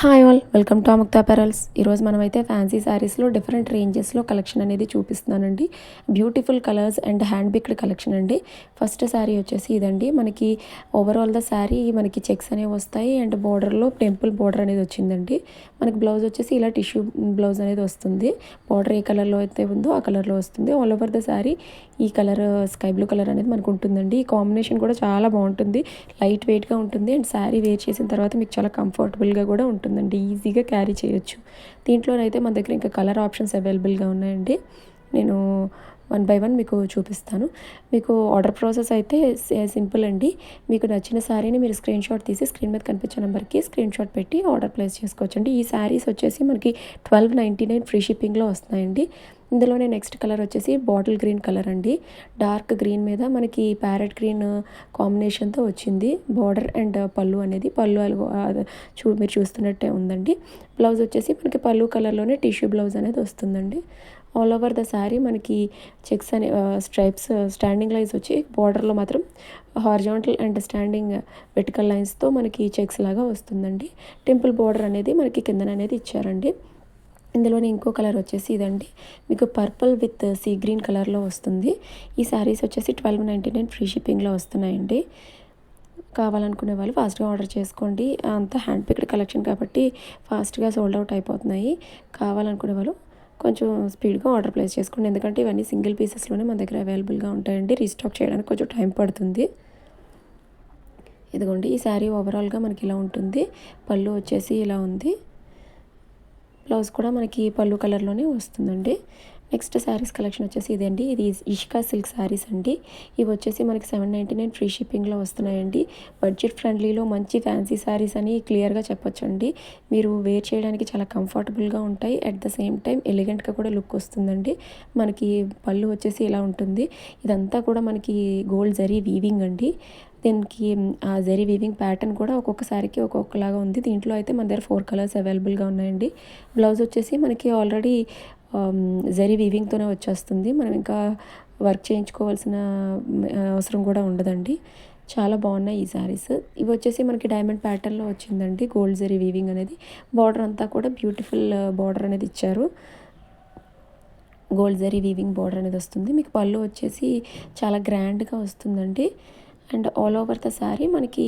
Hi all welcome to Amukta apparels. ఈరోజు మనమైతే fancy శారీస్లో డిఫరెంట్ రేంజెస్లో కలెక్షన్ అనేది చూపిస్తున్నానండి. Beautiful colours and hand picked collection అండి. ఫస్ట్ శారీ వచ్చేసి ఇదండి. మనకి ఓవరాల్ ద శారీ మనకి చెక్స్ అనేవి వస్తాయి అండ్ బోర్డర్లో టెంపుల్ బోర్డర్ అనేది వచ్చిందండి. మనకి బ్లౌజ్ వచ్చేసి ఇలా టిష్యూ బ్లౌజ్ అనేది వస్తుంది. బోర్డర్ ఏ కలర్లో అయితే ఉందో ఆ కలర్లో వస్తుంది. ఆల్ ఓవర్ ద శారీ ఈ కలర్ స్కై బ్లూ కలర్ అనేది మనకు ఉంటుందండి. ఈ కాంబినేషన్ కూడా చాలా బాగుంటుంది. లైట్ వెయిట్గా ఉంటుంది అండ్ శారీ వేర్ చేసిన తర్వాత మీకు చాలా కంఫర్టబుల్గా కూడా ఉంటుందండి. ఈజీగా క్యారీ చేయొచ్చు. దీంట్లోనైతే మన దగ్గర ఇంకా కలర్ ఆప్షన్స్ అవైలబుల్గా ఉన్నాయండి. నేను వన్ బై వన్ మీకు చూపిస్తాను. మీకు ఆర్డర్ ప్రాసెస్ అయితే సింపుల్ అండి. మీకు నచ్చిన శారీని మీరు స్క్రీన్ షాట్ తీసి స్క్రీన్ మీద కనిపించే నెంబర్కి స్క్రీన్ షాట్ పెట్టి ఆర్డర్ ప్లేస్ చేసుకోవచ్చండి. ఈ శారీస్ వచ్చేసి మనకి 1299 ఫ్రీ షిప్పింగ్లో వస్తున్నాయండి. ఇందులోనే నెక్స్ట్ కలర్ వచ్చేసి బాటిల్ గ్రీన్ కలర్ అండి. డార్క్ గ్రీన్ మీద మనకి ప్యారెట్ గ్రీన్ కాంబినేషన్తో వచ్చింది బార్డర్ అండ్ పళ్ళు అనేది. పళ్ళు మీరు చూస్తున్నట్టే ఉందండి. బ్లౌజ్ వచ్చేసి మనకి పళ్ళు కలర్లోనే టిష్యూ బ్లౌజ్ అనేది వస్తుందండి. ఆల్ ఓవర్ ద శారీ మనకి చెక్స్ అనే స్ట్రైప్స్ స్టాండింగ్ లైన్స్ వచ్చి బార్డర్లో మాత్రం హారిజాంటల్ అండ్ స్టాండింగ్ వెర్టికల్ లైన్స్తో మనకి చెక్స్ లాగా వస్తుందండి. టెంపుల్ బార్డర్ అనేది మనకి కిందన అనేది ఇచ్చారండి. ఇందులోనే ఇంకో కలర్ వచ్చేసి ఇదండి. మీకు పర్పుల్ విత్ సీ గ్రీన్ కలర్లో వస్తుంది. ఈ శారీస్ వచ్చేసి 1299 ఫ్రీ షిప్పింగ్లో వస్తున్నాయండి. కావాలనుకునే వాళ్ళు ఫాస్ట్గా ఆర్డర్ చేసుకోండి. అంతా హ్యాండ్ పిక్డ్ కలెక్షన్ కాబట్టి ఫాస్ట్గా సోల్డ్ అవుట్ అయిపోతున్నాయి. కావాలనుకునే వాళ్ళు కొంచెం స్పీడ్గా ఆర్డర్ ప్లేస్ చేసుకోండి. ఎందుకంటే ఇవన్నీ సింగిల్ పీసెస్లోనే మన దగ్గర అవైలబుల్గా ఉంటాయండి. రీస్టాక్ చేయడానికి కొంచెం టైం పడుతుంది. ఇదిగోండి ఈ శారీ ఓవరాల్గా మనకి ఇలా ఉంటుంది. పళ్ళు వచ్చేసి ఇలా ఉంది. బ్లౌజ్ కూడా మనకి పళ్ళు కలర్లోనే వస్తుందండి. నెక్స్ట్ శారీస్ కలెక్షన్ వచ్చేసి ఇదండి. ఇది ఇష్కా సిల్క్ శారీస్ అండి. ఇవి వచ్చేసి మనకి 799 ఫ్రీ షిప్పింగ్లో వస్తున్నాయండి. బడ్జెట్ ఫ్రెండ్లీలో మంచి ఫ్యాన్సీ శారీస్ అని క్లియర్గా చెప్పొచ్చండి. మీరు వేర్ చేయడానికి చాలా కంఫర్టబుల్గా ఉంటాయి. అట్ ద సేమ్ టైం ఎలిగెంట్గా కూడా లుక్ వస్తుందండి. మనకి పళ్ళు వచ్చేసి ఇలా ఉంటుంది. ఇదంతా కూడా మనకి గోల్డ్ జరీ వీవింగ్ అండి. దీనికి ఆ జరీ వీవింగ్ ప్యాటర్న్ కూడా ఒక్కొక్క శారీకి ఒక్కొక్కలాగా ఉంది. దీంట్లో అయితే మన దగ్గర 4 కలర్స్ అవైలబుల్గా ఉన్నాయండి. బ్లౌజ్ వచ్చేసి మనకి ఆల్రెడీ జరీ వీవింగ్తోనే వచ్చేస్తుంది. మనం ఇంకా వర్క్ చేయించుకోవాల్సిన అవసరం కూడా ఉండదండి. చాలా బాగున్నాయి ఈ శారీస్. ఇవి వచ్చేసి మనకి డైమండ్ ప్యాటర్న్లో వచ్చిందండి గోల్డ్ జరీ వీవింగ్ అనేది. బార్డర్ అంతా కూడా బ్యూటిఫుల్ బార్డర్ అనేది ఇచ్చారు. గోల్డ్ జరీ వీవింగ్ బార్డర్ అనేది వస్తుంది. మీకు పళ్ళు వచ్చేసి చాలా గ్రాండ్గా వస్తుందండి. And all over the sari మనకి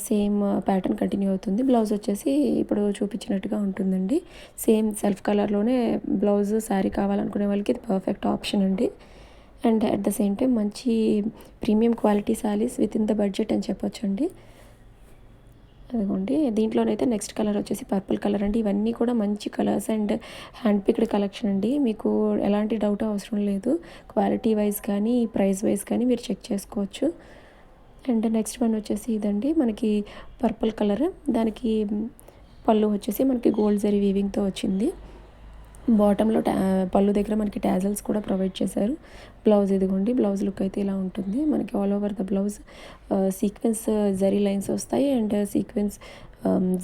సేమ్ ప్యాటర్న్ కంటిన్యూ అవుతుంది. బ్లౌజ్ వచ్చేసి ఇప్పుడు చూపించినట్టుగా ఉంటుందండి. సేమ్ సెల్ఫ్ కలర్లోనే బ్లౌజ్ శారీ కావాలనుకునే వాళ్ళకి ఇది పర్ఫెక్ట్ ఆప్షన్ అండి. And at the same time మంచి premium quality saris within the budget అని చెప్పొచ్చండి. అదిగోండి దీంట్లోనైతే నెక్స్ట్ కలర్ వచ్చేసి పర్పుల్ కలర్ అండి. ఇవన్నీ కూడా మంచి colours and hand picked collection అండి. మీకు ఎలాంటి డౌట్ అవసరం లేదు. క్వాలిటీ వైజ్ కానీ ప్రైస్ వైజ్ కానీ మీరు చెక్ చేసుకోవచ్చు. అండ్ నెక్స్ట్ వన్ వచ్చేసి ఇదండి. మనకి పర్పుల్ కలర్, దానికి పళ్ళు వచ్చేసి మనకి గోల్డ్ జరీ వీవింగ్తో వచ్చింది. బాటంలో పళ్ళు దగ్గర మనకి టాజల్స్ కూడా ప్రొవైడ్ చేశారు. బ్లౌజ్ ఇదిగోండి. బ్లౌజ్ లుక్ అయితే ఇలా ఉంటుంది. మనకి all over the blouse sequence zari lines వస్తాయి అండ్ సీక్వెన్స్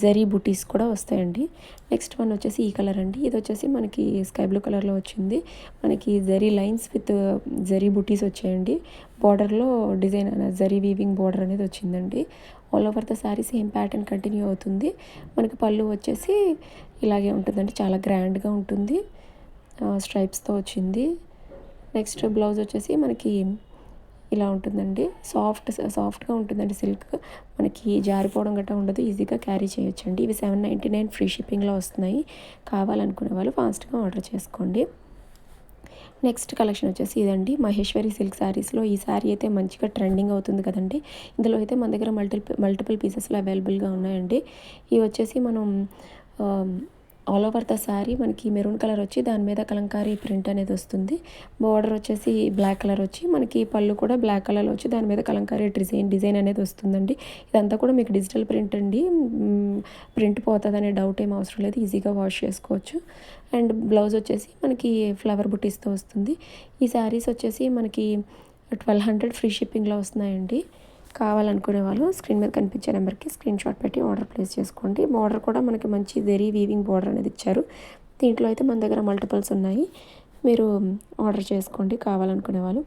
జరీ బుటీస్ కూడా వస్తాయండి. నెక్స్ట్ వన్ వచ్చేసి ఈ కలర్ అండి. ఇది వచ్చేసి మనకి స్కై బ్లూ కలర్లో వచ్చింది. మనకి జరీ లైన్స్ విత్ జరీ బుటీస్ వచ్చాయండి. బార్డర్లో డిజైన్ జరీ వీవింగ్ బార్డర్ అనేది వచ్చిందండి. All over the sari same pattern continue అవుతుంది. మనకి పళ్ళు వచ్చేసి ఇలాగే ఉంటుందండి. చాలా గ్రాండ్గా ఉంటుంది. స్ట్రైప్స్తో వచ్చింది. నెక్స్ట్ బ్లౌజ్ వచ్చేసి మనకి ఇలా ఉంటుందండి. సాఫ్ట్గా ఉంటుందండి. సిల్క్ మనకి జారిపోవడం గట్రా ఉండదు. ఈజీగా క్యారీ చేయొచ్చండి. ఇవి 799 ఫ్రీ షిప్పింగ్లో వస్తున్నాయి. కావాలనుకునే వాళ్ళు ఫాస్ట్గా ఆర్డర్ చేసుకోండి. నెక్స్ట్ కలెక్షన్ వచ్చేసి ఇదండి. మహేశ్వరి సిల్క్ శారీస్లో ఈ శారీ అయితే మంచిగా ట్రెండింగ్ అవుతుంది కదండి. ఇందులో అయితే మన దగ్గర మల్టిపుల్ పీసెస్లో అవైలబుల్గా ఉన్నాయండి. ఇవి వచ్చేసి మనం ఆల్ ఓవర్ ద శారీ మనకి మెరూన్ కలర్ వచ్చి దాని మీద కలంకారీ ప్రింట్ అనేది వస్తుంది. బార్డర్ వచ్చేసి బ్లాక్ కలర్ వచ్చి మనకి పళ్ళు కూడా బ్లాక్ కలర్లో వచ్చి దాని మీద కలంకారీ డిజైన్ అనేది వస్తుందండి. ఇదంతా కూడా మీకు డిజిటల్ ప్రింట్ అండి. ప్రింట్ పోతుంది అనే డౌట్ ఏం అవసరం లేదు. ఈజీగా వాష్ చేసుకోవచ్చు. అండ్ బ్లౌజ్ వచ్చేసి మనకి ఫ్లవర్ బుటీస్తో వస్తుంది. ఈ శారీస్ వచ్చేసి మనకి 1200 ఫ్రీ షిప్పింగ్లో వస్తున్నాయండి. కావాలనుకునే వాళ్ళు స్క్రీన్ మీద కనిపించే నెంబర్కి స్క్రీన్ షాట్ పెట్టి ఆర్డర్ ప్లేస్ చేసుకోండి. బార్డర్ కూడా మనకి మంచి జరీ వీవింగ్ బార్డర్ అనేది ఇచ్చారు. దీంట్లో అయితే మన దగ్గర మల్టిపల్స్ ఉన్నాయి. మీరు ఆర్డర్ చేసుకోండి కావాలనుకునే వాళ్ళు.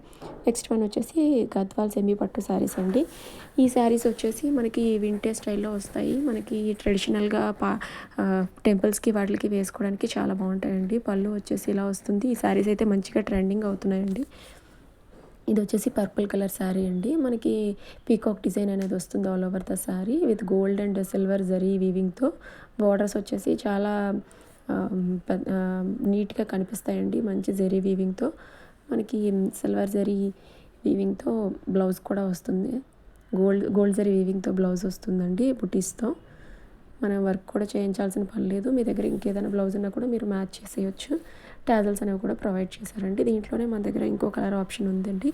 నెక్స్ట్ వన్ వచ్చేసి గద్వాల్ సెమీ పట్టు శారీస్ అండి. ఈ శారీస్ వచ్చేసి మనకి వింటేజ్ స్టైల్లో వస్తాయి. మనకి ట్రెడిషనల్గా టెంపుల్స్కి వాటికి వేసుకోవడానికి చాలా బాగుంటాయండి. పళ్ళు వచ్చేసి ఇలా వస్తుంది. ఈ శారీస్ అయితే మంచిగా ట్రెండింగ్ అవుతున్నాయండి. ఇది వచ్చేసి పర్పుల్ కలర్ శారీ అండి. మనకి పీకాక్ డిజైన్ అనేది వస్తుంది all over the sari with gold and silver zari వీవింగ్తో. బార్డర్స్ వచ్చేసి చాలా నీట్గా కనిపిస్తాయండి మంచి జరీ వీవింగ్తో. మనకి సిల్వర్ జరీ వీవింగ్తో బ్లౌజ్ కూడా వస్తుంది. గోల్డ్ జరీ వీవింగ్తో బ్లౌజ్ వస్తుందండి బుటీస్తో. మనం వర్క్ కూడా చేయించాల్సిన పని లేదు. మీ దగ్గర ఇంకేదైనా బ్లౌజ్ ఉన్నా కూడా మీరు మ్యాచ్ చేసేయచ్చు. టాజల్స్ అనేవి కూడా ప్రొవైడ్ చేశారండి. దీంట్లోనే మన దగ్గర ఇంకో కలర్ ఆప్షన్ ఉందండి.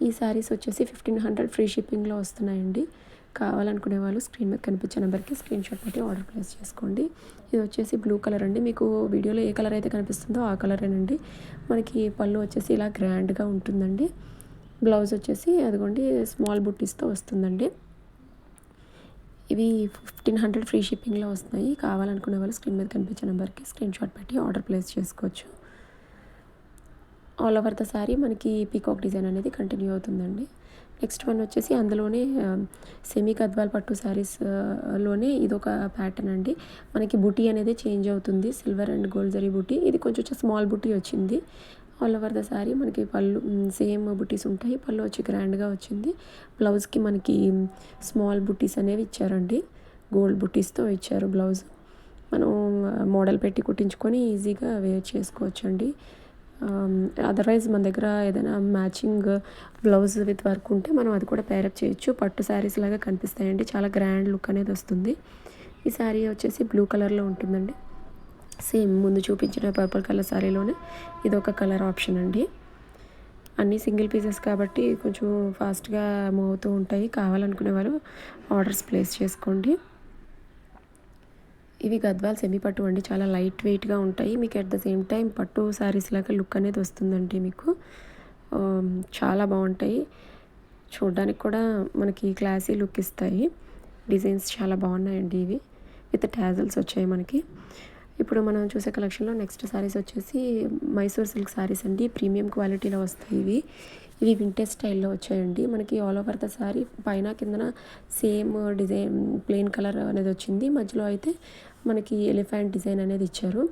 ఈ శారీస్ వచ్చేసి 1500 ఫ్రీ షిప్పింగ్లో వస్తున్నాయండి. కావాలనుకునే వాళ్ళు స్క్రీన్ మీద కనిపించే నెంబర్కి స్క్రీన్ షాట్ పెట్టి ఆర్డర్ ప్లేస్ చేసుకోండి. ఇది వచ్చేసి బ్లూ కలర్ అండి. మీకు వీడియోలో ఏ కలర్ అయితే కనిపిస్తుందో ఆ కలరేనండి. మనకి పళ్ళు వచ్చేసి ఇలా గ్రాండ్గా ఉంటుందండి. బ్లౌజ్ వచ్చేసి అదిగోండి స్మాల్ బుట్టీస్తో వస్తుందండి. ఇవి 1500 ఫ్రీ షిప్పింగ్లో వస్తున్నాయి. కావాలనుకునే వాళ్ళు స్క్రీన్ మీద కనిపించే నెంబర్కి స్క్రీన్ షాట్ పెట్టి ఆర్డర్ ప్లేస్ చేసుకోవచ్చు. ఆల్ ఓవర్ ద శారీ మనకి పీకాక్ డిజైన్ అనేది కంటిన్యూ అవుతుందండి. నెక్స్ట్ వన్ వచ్చేసి అందులోనే సెమీ గద్వాల్ పట్టు శారీస్లోనే ఇదొక ప్యాటర్న్ అండి. మనకి బుటీ అనేది చేంజ్ అవుతుంది. సిల్వర్ అండ్ గోల్డ్ జరీ బుటీ. ఇది కొంచెం స్మాల్ బుటీ వచ్చింది. ఆల్ ఓవర్ ద శారీ మనకి పళ్ళు సేమ్ బుటీస్ ఉంటాయి. పళ్ళు వచ్చి గ్రాండ్గా వచ్చింది. బ్లౌజ్కి మనకి స్మాల్ బుటీస్ అనేవి ఇచ్చారండి. గోల్డ్ బుటీస్తో ఇచ్చారు బ్లౌజ్. మనం మోడల్ పెట్టి కుట్టించుకొని ఈజీగా వేర్ చేసుకోవచ్చండి. అదర్వైజ్ మన దగ్గర ఏదైనా మ్యాచింగ్ బ్లౌజ్ విత్ వర్క్ ఉంటే మనం అది కూడా పేరప్ చేయొచ్చు. పట్టు శారీస్ లాగా కనిపిస్తాయండి. చాలా గ్రాండ్ లుక్ అనేది వస్తుంది. ఈ శారీ వచ్చేసి బ్లూ కలర్లో ఉంటుందండి. సేమ్ ముందు చూపించిన పర్పుల్ కలర్ శారీలోనే ఇదొక కలర్ ఆప్షన్ అండి. అన్నీ సింగిల్ పీసెస్ కాబట్టి కొంచెం ఫాస్ట్గా మూవ్ అవుతూ ఉంటాయి. కావాలనుకునే వాళ్ళు ఆర్డర్స్ ప్లేస్ చేసుకోండి. ఇవి గద్వాల్ సెమీ పట్టు అండి. చాలా లైట్ వెయిట్గా ఉంటాయి. మీకు అట్ ద సేమ్ టైం పట్టు శారీస్ లాగా లుక్ అనేది వస్తుందండి మీకు. చాలా బాగుంటాయి. చూడడానికి కూడా మనకి క్లాసీ లుక్ ఇస్తాయి. డిజైన్స్ చాలా బాగున్నాయండి ఇవి. విత్ టాజల్స్ వచ్చాయి మనకి. ఇప్పుడు మనం చూసే కలెక్షన్లో నెక్స్ట్ శారీస్ వచ్చేసి మైసూర్ సిల్క్ శారీస్ అండి. ప్రీమియం క్వాలిటీలో వస్తాయి ఇవి. ఇవి వింటేజ్ స్టైల్లో వచ్చాయండి. మనకి ఆల్ ఓవర్ ద శారీ పైన కిందన సేమ్ డిజైన్ ప్లెయిన్ కలర్ అనేది వచ్చింది. మధ్యలో అయితే మనకి ఎలిఫెంట్ డిజైన్ అనేది ఇచ్చారు.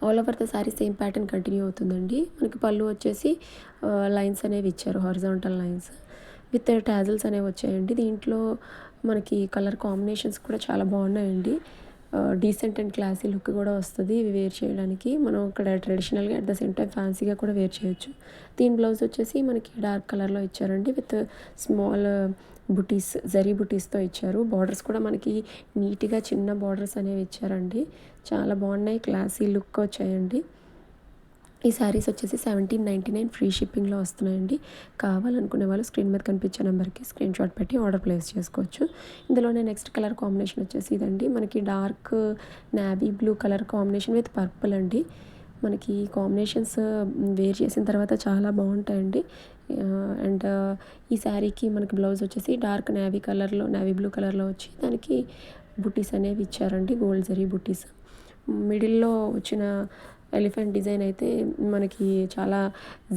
All over the sari same pattern continue అవుతుందండి. మనకి పళ్ళు వచ్చేసి లైన్స్ అనేవి ఇచ్చారు. హారిజాంటల్ లైన్స్ విత్ టాజల్స్ అనేవి వచ్చాయండి. దీంట్లో మనకి కలర్ కాంబినేషన్స్ కూడా చాలా బాగున్నాయండి. డీసెంట్ అండ్ క్లాసీ లుక్ కూడా వస్తుంది ఇవి వేర్ చేయడానికి. మనం ఇక్కడ ట్రెడిషనల్గా అట్ ద సేమ్ టైం ఫ్యాన్సీగా కూడా వేర్ చేయొచ్చు. దీని బ్లౌజ్ వచ్చేసి మనకి డార్క్ కలర్లో ఇచ్చారండి. విత్ స్మాల్ బుటీస్ జరీ బుటీస్తో ఇచ్చారు. బార్డర్స్ కూడా మనకి నీట్గా చిన్న బార్డర్స్ అనేవి ఇచ్చారండి. చాలా బాగున్నాయి. క్లాసీ లుక్ వచ్చాయండి. ఈ శారీస్ వచ్చేసి 1799 ఫ్రీ షిప్పింగ్లో వస్తున్నాయండి. కావాలనుకునే వాళ్ళు స్క్రీన్ మీద కనిపించే నెంబర్కి స్క్రీన్ షాట్ పెట్టి ఆర్డర్ ప్లేస్ చేసుకోవచ్చు. ఇందులోనే నెక్స్ట్ కలర్ కాంబినేషన్ వచ్చేసి ఇదండి. మనకి dark navy blue colour combination with purple అండి. మనకి కాంబినేషన్స్ వేర్ చేసిన తర్వాత చాలా బాగుంటాయండి. అండ్ ఈ శారీకి మనకి బ్లౌజ్ వచ్చేసి డార్క్ నావీ బ్లూ కలర్లో వచ్చి దానికి బుటీస్ అనేవి ఇచ్చారండి. గోల్డ్ జరీ బుటీస్. మిడిల్లో వచ్చిన ఎలిఫెంట్ డిజైన్ అయితే మనకి చాలా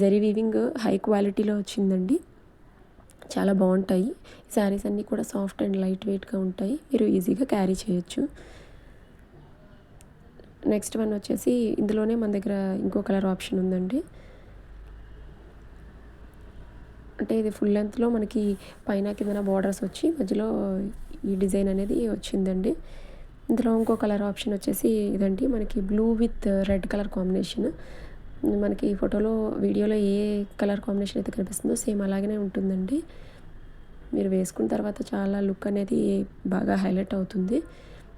జరీ వీవింగ్ హై క్వాలిటీలో వచ్చిందండి. చాలా బాగుంటాయి. శారీస్ అన్నీ కూడా సాఫ్ట్ అండ్ లైట్ వెయిట్గా ఉంటాయి. మీరు ఈజీగా క్యారీ చేయొచ్చు. నెక్స్ట్ వన్ వచ్చేసి ఇందులోనే మన దగ్గర ఇంకో కలర్ ఆప్షన్ ఉందండి. అంటే ఇది ఫుల్ లెంత్లో మనకి పైన కిందన బార్డర్స్ వచ్చి మధ్యలో ఈ డిజైన్ అనేది వచ్చిందండి. ఇందులో ఇంకో కలర్ ఆప్షన్ వచ్చేసి ఇదండి. మనకి blue with red colour combination. మనకి ఫోటోలో వీడియోలో ఏ కలర్ కాంబినేషన్ అయితే కనిపిస్తుందో సేమ్ అలాగనే ఉంటుందండి. మీరు వేసుకున్న తర్వాత చాలా లుక్ అనేది బాగా హైలైట్ అవుతుంది.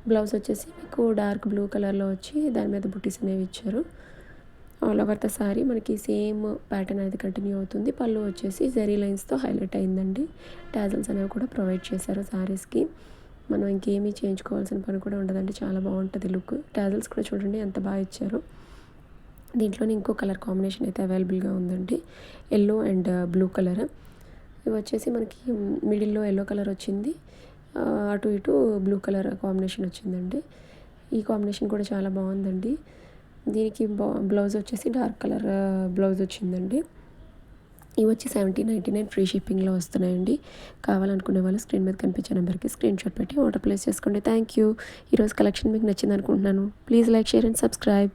బ్లౌజ్ వచ్చేసి మీకు డార్క్ బ్లూ కలర్లో వచ్చి దాని మీద బుటీస్ అనేవి ఇచ్చారు. ఆల్ ఓవర్ ద శారీ మనకి సేమ్ ప్యాటర్న్ అనేది కంటిన్యూ అవుతుంది. పళ్ళు వచ్చేసి జరీ లైన్స్తో హైలైట్ అయిందండి. టాజల్స్ అనేవి కూడా ప్రొవైడ్ చేశారు శారీస్కి. మనం ఇంకేమీ చేయించుకోవాల్సిన పని కూడా ఉండదండి. చాలా బాగుంటుంది లుక్. టాజల్స్ కూడా చూడండి ఎంత బాగా ఇచ్చారు. దీంట్లోనే ఇంకో కలర్ కాంబినేషన్ అయితే అవైలబుల్గా ఉందండి. Yellow and blue colour. ఇవి వచ్చేసి మనకి మిడిల్లో ఎల్లో కలర్ వచ్చింది. అటు ఇటు బ్లూ కలర్ కాంబినేషన్ వచ్చిందండి. ఈ కాంబినేషన్ కూడా చాలా బాగుందండి. దీనికి బ్లౌజ్ వచ్చేసి డార్క్ కలర్ బ్లౌజ్ వచ్చిందండి. ఇవి వచ్చి 1799 ఫ్రీ షిప్పింగ్లో వస్తున్నాయండి. కావాలనుకునే వాళ్ళు స్క్రీన్ మీద కనిపించే నెంబర్కి స్క్రీన్ షాట్ పెట్టి ఆర్డర్ ప్లేస్ చేసుకోండి. Thank you. ఈరోజు కలెక్షన్ మీకు నచ్చింది అనుకుంటున్నాను. Please like, share and subscribe.